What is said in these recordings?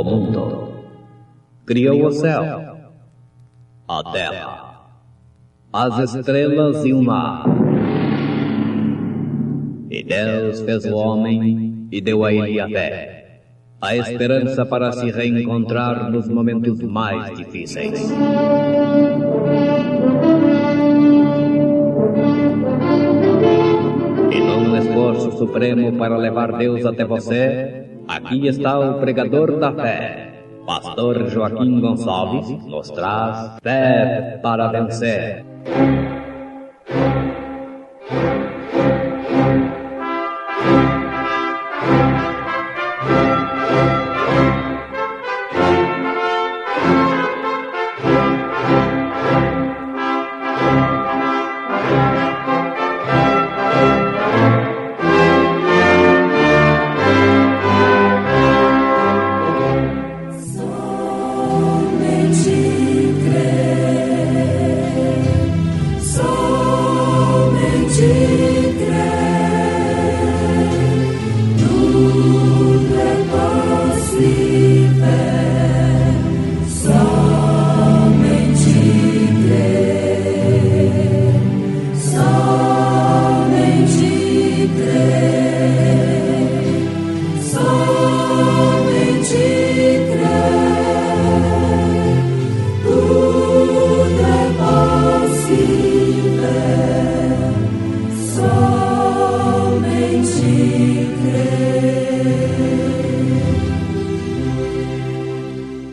o mundo. Criou o céu, a terra, as estrelas e o mar. E Deus fez o homem e deu a ele a fé, a esperança para se reencontrar nos momentos mais difíceis. E num esforço supremo para levar Deus até você, aqui está o pregador da fé, Pastor Joaquim Gonçalves, nos traz fé para vencer.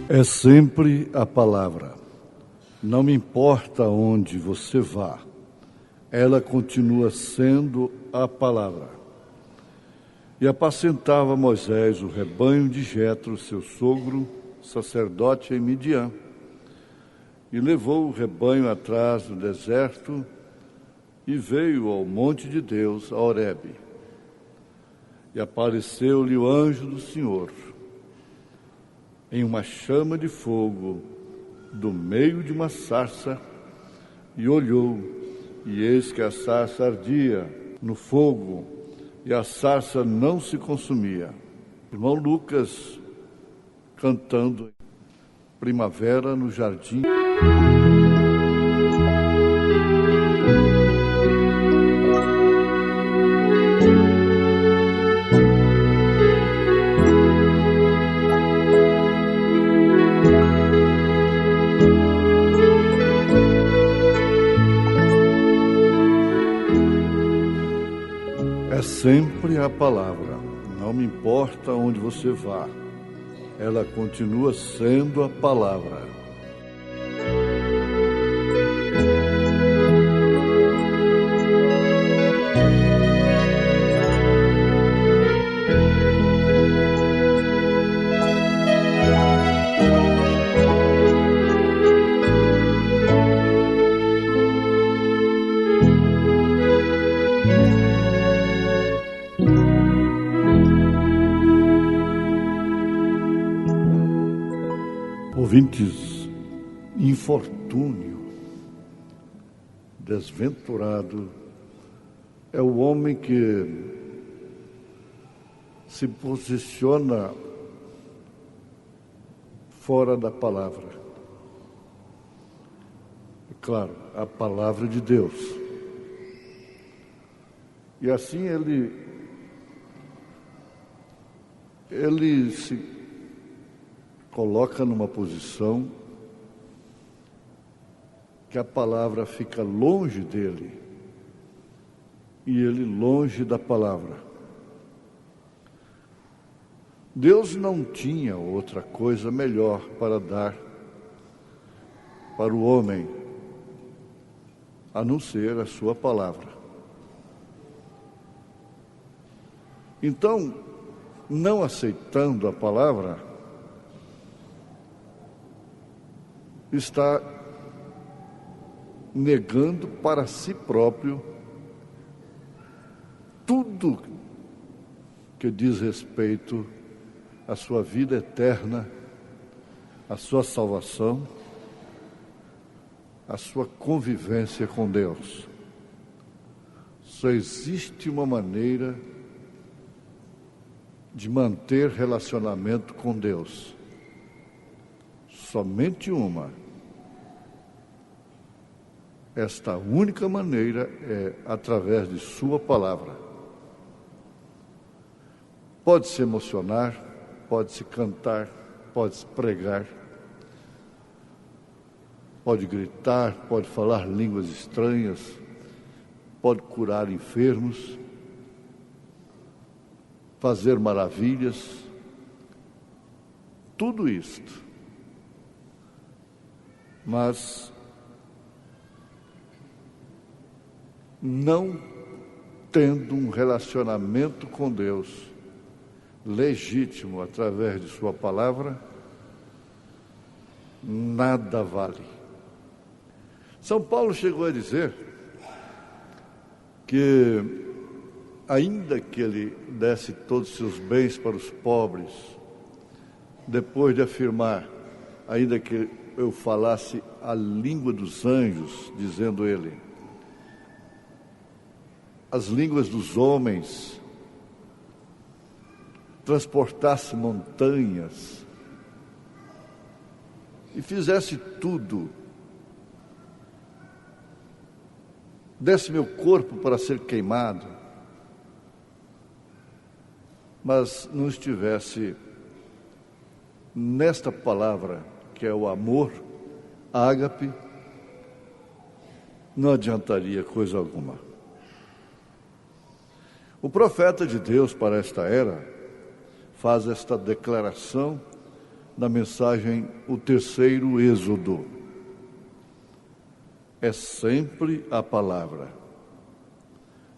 É sempre a palavra. Não me importa onde você vá, ela continua sendo a palavra. E apacentava Moisés o rebanho de Jetro, seu sogro, sacerdote em Midian, e levou o rebanho atrás no deserto e veio ao monte de Deus, a Horebe. E apareceu-lhe o anjo do Senhor, em uma chama de fogo, do meio de uma sarça, e olhou, e eis que a sarça ardia no fogo, e a sarça não se consumia. Irmão Lucas, cantando Primavera no Jardim. É sempre a palavra, não me importa onde você vá, ela continua sendo a palavra. Ouvintes, infortúnio, desventurado, é o homem que se posiciona fora da palavra. É claro, a palavra de Deus. E assim ele se coloca numa posição que a palavra fica longe dele e ele longe da palavra. Deus não tinha outra coisa melhor para dar para o homem a não ser a sua palavra. Então, não aceitando a palavra, está negando para si próprio tudo que diz respeito à sua vida eterna, à sua salvação, à sua convivência com Deus. Só existe uma maneira de manter relacionamento com Deus, somente uma. Esta única maneira é através de sua palavra. Pode-se emocionar, pode-se cantar, pode-se pregar, pode gritar, pode falar línguas estranhas, pode curar enfermos, fazer maravilhas, tudo isto. Mas não tendo um relacionamento com Deus legítimo através de sua palavra, nada vale. São Paulo chegou a dizer que, ainda que ele desse todos os seus bens para os pobres, depois de afirmar, ainda que eu falasse a língua dos anjos, dizendo ele, as línguas dos homens, transportasse montanhas e fizesse tudo, desse meu corpo para ser queimado, mas não estivesse nesta palavra, que é o amor, ágape, não adiantaria coisa alguma. O profeta de Deus para esta era faz esta declaração na mensagem O Terceiro Êxodo. É sempre a palavra.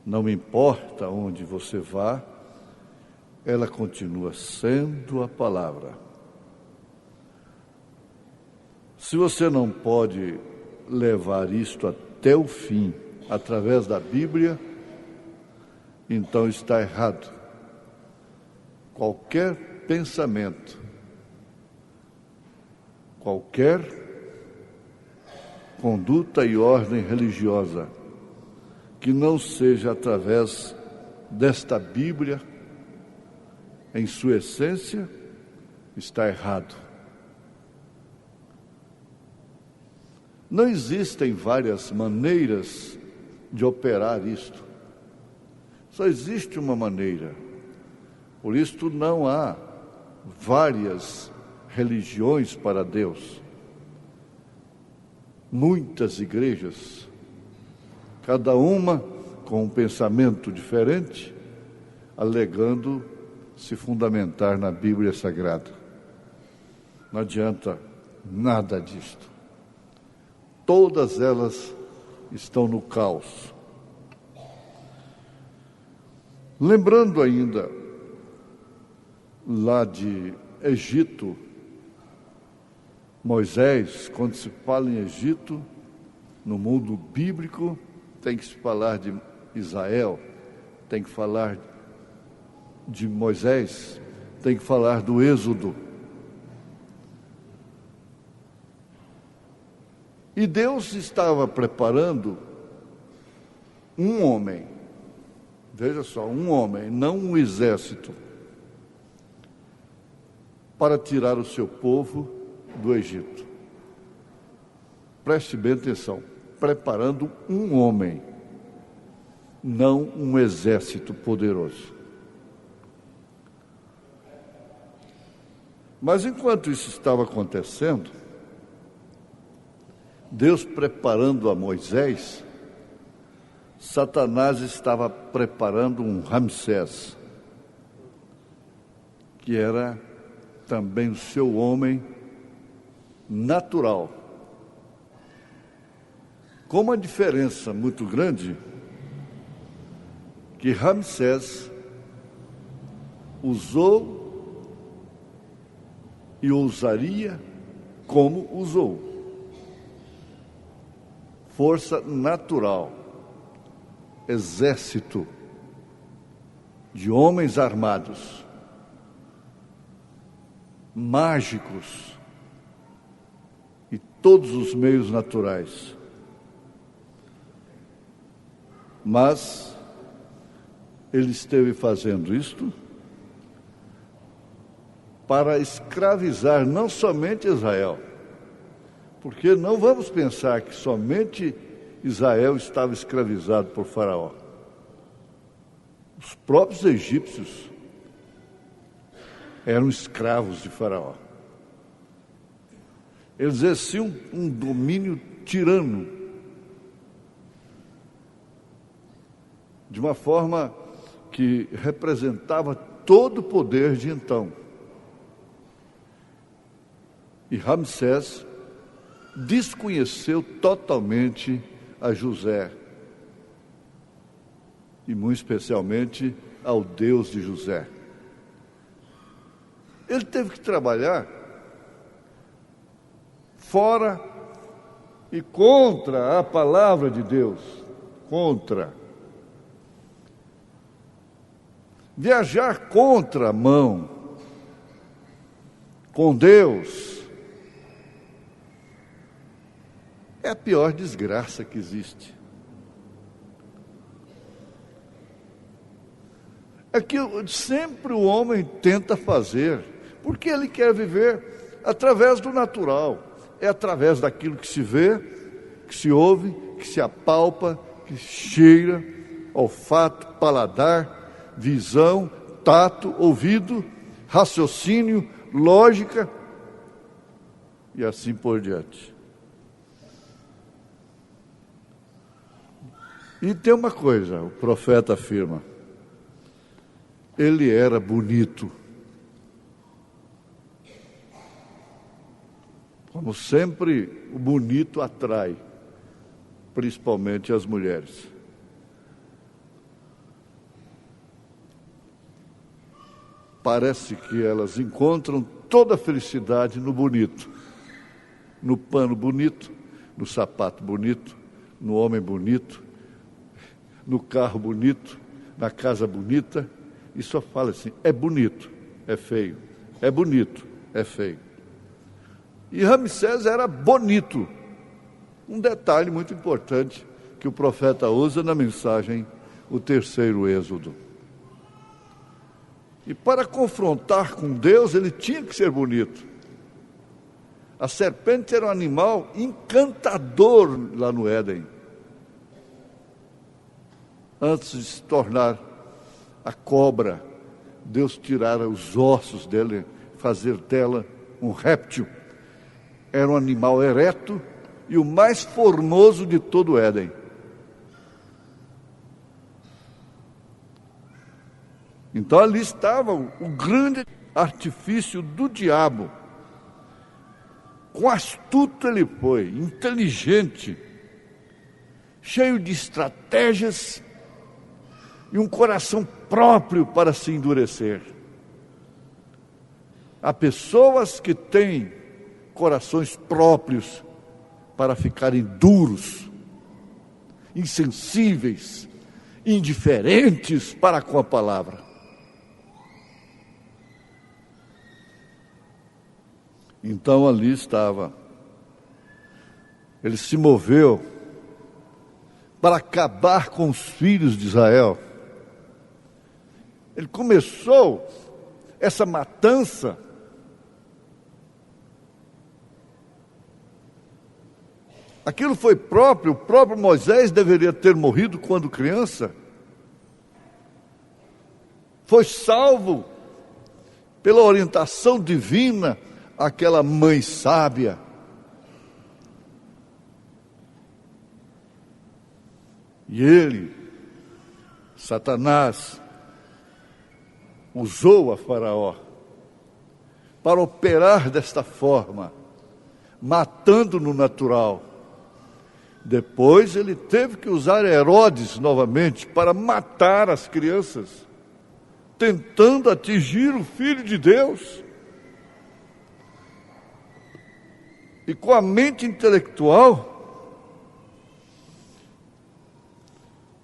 Não importa onde você vá, ela continua sendo a palavra. Se você não pode levar isto até o fim, através da Bíblia, então está errado. Qualquer pensamento, qualquer conduta e ordem religiosa que não seja através desta Bíblia, em sua essência, está errado. Não existem várias maneiras de operar isto. Só existe uma maneira. Por isso não há várias religiões para Deus. Muitas igrejas, cada uma com um pensamento diferente, alegando se fundamentar na Bíblia Sagrada. Não adianta nada disto. Todas elas estão no caos. Lembrando ainda lá de Egito, Moisés, quando se fala em Egito, no mundo bíblico, tem que se falar de Israel, tem que falar de Moisés, tem que falar do Êxodo. E Deus estava preparando um homem, veja só, um homem, não um exército, para tirar o seu povo do Egito. Preste bem atenção, preparando um homem, não um exército poderoso. Mas enquanto isso estava acontecendo, Deus preparando a Moisés, Satanás estava preparando um Ramsés, que era também o seu homem natural. Com uma diferença muito grande, que Ramsés usou e usaria como usou. Força natural, exército de homens armados, mágicos e todos os meios naturais. Mas ele esteve fazendo isto para escravizar não somente Israel, Porque não vamos pensar que somente Israel estava escravizado por Faraó. Os próprios egípcios eram escravos de Faraó. Eles exerciam um domínio tirano, de uma forma que representava todo o poder de então. E Ramsés desconheceu totalmente a José, e muito especialmente ao Deus de José. Ele teve que trabalhar fora e contra a palavra de Deus, contra. Viajar contra a mão, com Deus, é a pior desgraça que existe. É que sempre o homem tenta fazer, porque ele quer viver através do natural. É através daquilo que se vê, que se ouve, que se apalpa, que cheira, olfato, paladar, visão, tato, ouvido, raciocínio, lógica e assim por diante. E tem uma coisa, o profeta afirma: ele era bonito. Como sempre, o bonito atrai, principalmente as mulheres. Parece que elas encontram toda a felicidade no bonito, no pano bonito, no sapato bonito, no homem bonito, no carro bonito, na casa bonita, e só fala assim: é bonito, é feio, é bonito, é feio. E Ramsés era bonito. Um detalhe muito importante que o profeta usa na mensagem, o terceiro Êxodo. E para confrontar com Deus, ele tinha que ser bonito. A serpente era um animal encantador lá no Éden, antes de se tornar a cobra. Deus tirara os ossos dele, fazer dela um réptil. Era um animal ereto e o mais formoso de todo o Éden. Então ali estava o grande artifício do diabo. Quão astuto ele foi, inteligente, cheio de estratégias e um coração próprio para se endurecer. Há pessoas que têm corações próprios para ficarem duros, insensíveis, indiferentes para com a palavra. Então ali estava. Ele se moveu para acabar com os filhos de Israel. Ele começou essa matança aquilo foi próprio, o próprio Moisés deveria ter morrido quando criança. Foi salvo pela orientação divina, aquela mãe sábia. E ele, Satanás, usou a Faraó para operar desta forma, matando no natural. Depois ele teve que usar Herodes novamente para matar as crianças, tentando atingir o Filho de Deus. E com a mente intelectual,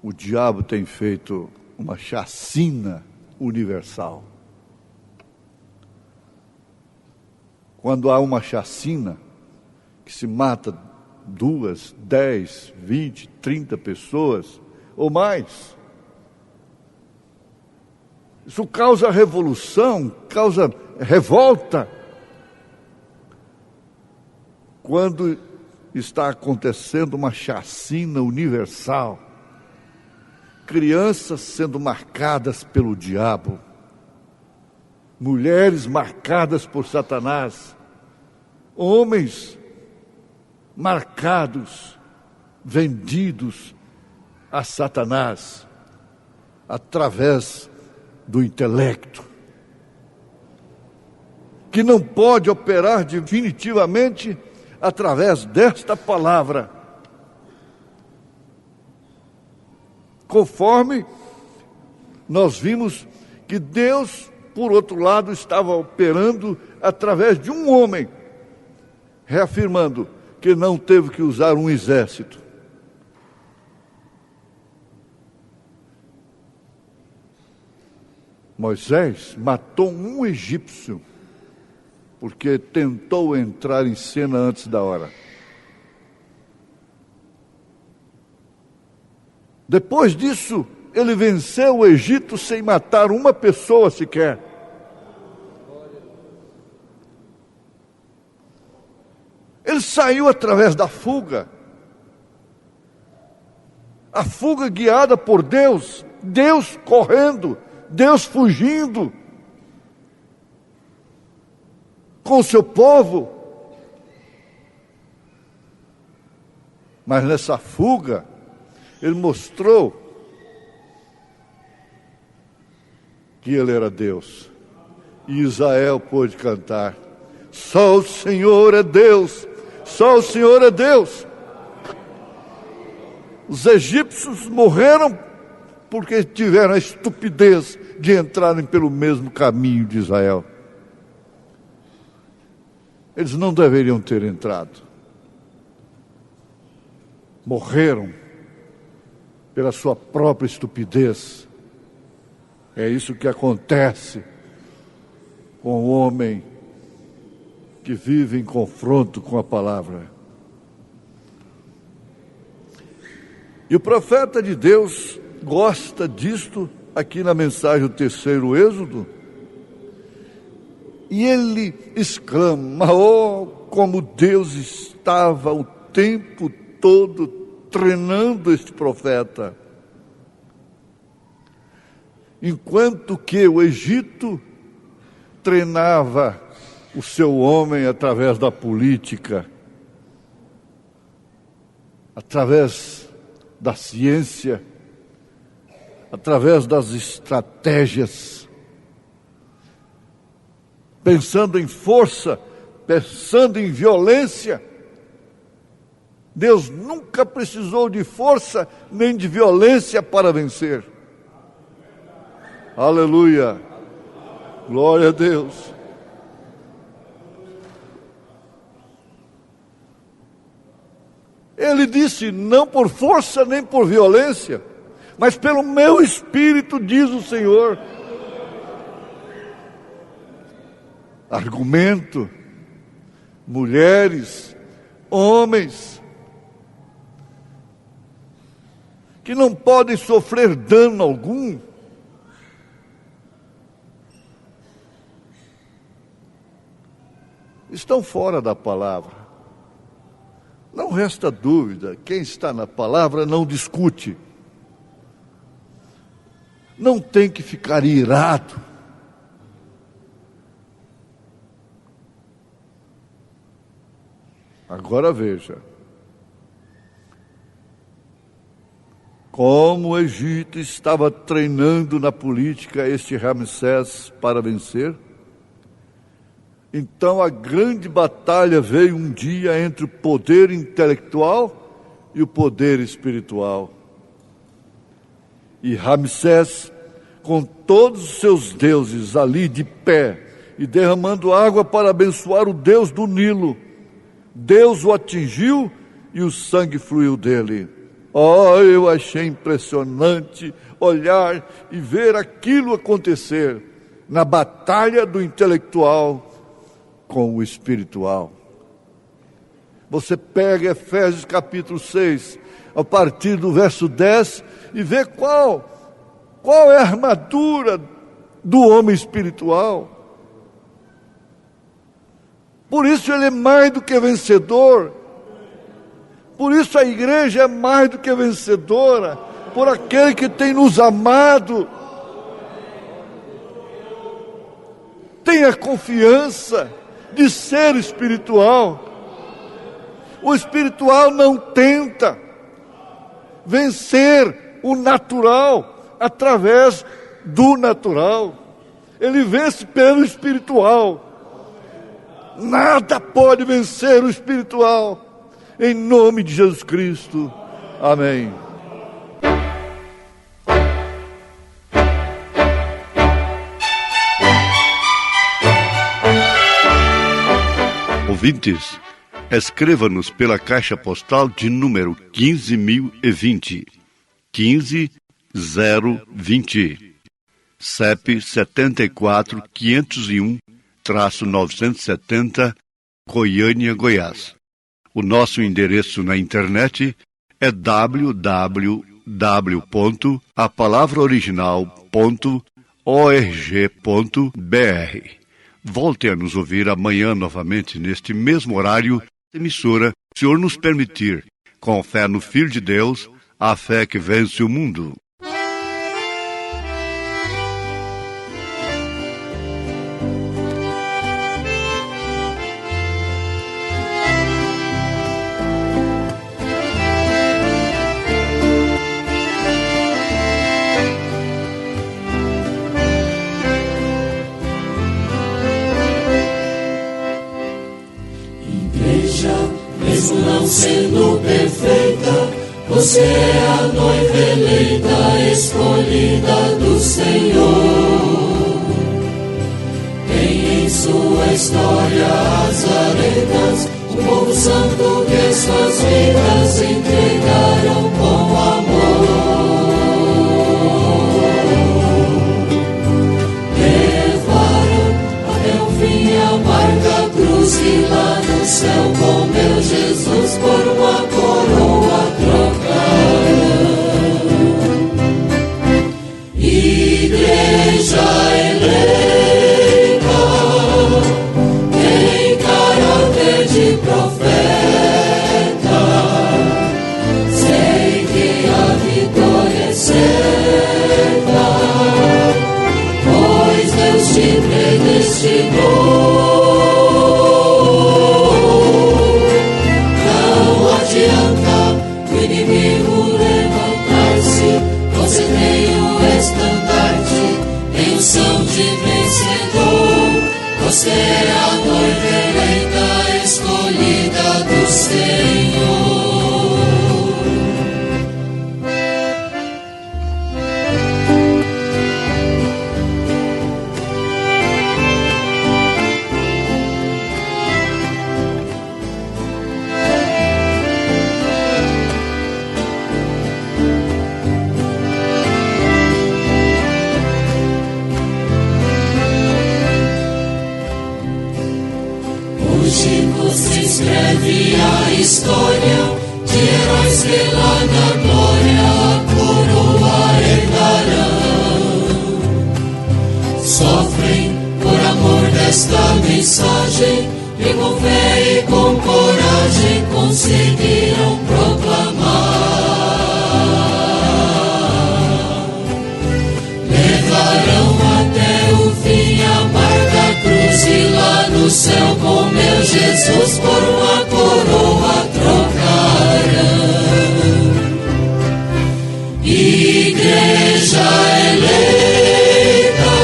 o diabo tem feito uma chacina universal. Quando há uma chacina que se mata 2, 10, 20, 30 pessoas ou mais, isso causa revolução, causa revolta. quando está acontecendo uma chacina universal, crianças sendo marcadas pelo diabo, mulheres marcadas por Satanás, homens marcados, vendidos a Satanás através do intelecto, que não pode operar definitivamente através desta palavra, conforme nós vimos que Deus, por outro lado, estava operando através de um homem, reafirmando que não teve que usar um exército. Moisés matou um egípcio porque tentou entrar em cena antes da hora. Depois disso, ele venceu o Egito sem matar uma pessoa sequer. Ele saiu através da fuga. A fuga guiada por Deus, Deus correndo, Deus fugindo com o seu povo. Mas nessa fuga, ele mostrou que ele era Deus. E Israel pôde cantar: só o Senhor é Deus, só o Senhor é Deus. Os egípcios morreram porque tiveram a estupidez de entrarem pelo mesmo caminho de Israel. Eles não deveriam ter entrado. Morreram pela sua própria estupidez. É isso que acontece com o homem que vive em confronto com a palavra. E o profeta de Deus gosta disto aqui na mensagem do 3º Êxodo. E ele exclama: oh, como Deus estava o tempo todo treinando este profeta. Enquanto que o Egito treinava o seu homem através da política, através da ciência, através das estratégias, pensando em força, pensando em violência. Deus nunca precisou de força nem de violência para vencer. Aleluia! Glória a Deus! Ele disse: não por força nem por violência, mas pelo meu Espírito, diz o Senhor. Argumento: mulheres, homens, que não podem sofrer dano algum, estão fora da palavra. Não resta dúvida, quem está na palavra não discute. Não tem que ficar irado. Agora veja. Como o Egito estava treinando na política este Ramsés para vencer, então a grande batalha veio um dia entre o poder intelectual e o poder espiritual. E Ramsés, com todos os seus deuses ali de pé e derramando água para abençoar o Deus do Nilo, Deus o atingiu e o sangue fluiu dele. Oh, eu achei impressionante olhar e ver aquilo acontecer na batalha do intelectual com o espiritual. Você pega Efésios capítulo 6, a partir do verso 10, e vê qual é a armadura do homem espiritual. Por isso ele é mais do que vencedor. Por isso a igreja é mais do que vencedora, por aquele que tem nos amado. Tenha confiança de ser espiritual. O espiritual não tenta vencer o natural através do natural. Ele vence pelo espiritual. Nada pode vencer o espiritual. Em nome de Jesus Cristo. Amém. Ouvintes, escreva-nos pela caixa postal de número 15.020, 15020, CEP 74.501-970, Goiânia, Goiás. O nosso endereço na internet é www.apalavraoriginal.org.br. Volte a nos ouvir amanhã novamente neste mesmo horário, emissora, se o Senhor nos permitir, com fé no Filho de Deus, a fé que vence o mundo. Mesmo não sendo perfeita, você é a noiva eleita, escolhida do Senhor. Tem em sua história as arenas, o povo santo que suas vidas entregaram com amor. Levaram até o fim a amarga cruz que lá no céu com meu Jesus por uma coroa trocaram. Igreja eleita, tem caráter de profeta, sei que a vitória é certa, pois Deus te predestinou. Você é a noiva eleita, escolhida do Senhor. Se escreve a história de heróis que lá na glória a coroa herdarão. Sofrem por amor desta mensagem e com fé e com coragem conseguiram proclamar. Levarão até o fim a amarga cruz e lá no céu com meu Jesus por uma coroa trocarão. Igreja eleita,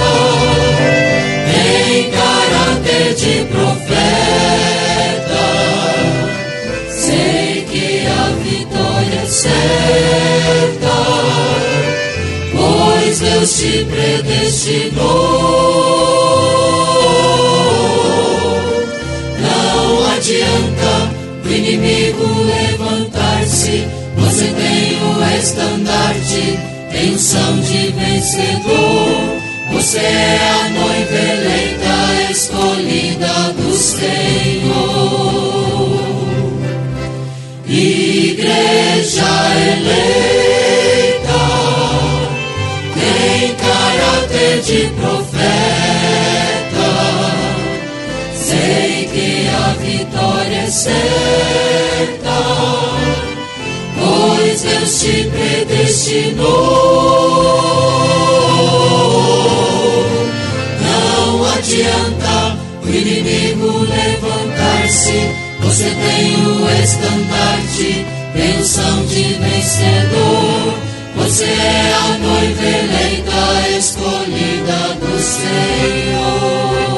tem caráter de profeta, sei que a vitória é certa, pois Deus te predestinou. Adianta o inimigo levantar-se, você tem o estandarte, tem unção de vencedor. Você é a noiva eleita, escolhida do Senhor. Igreja eleita, tem caráter de profeta, sei que a certa, pois Deus te predestinou. Não adianta o inimigo levantar-se, você tem o estandarte, tem unção de vencedor. Você é a noiva eleita, escolhida do Senhor.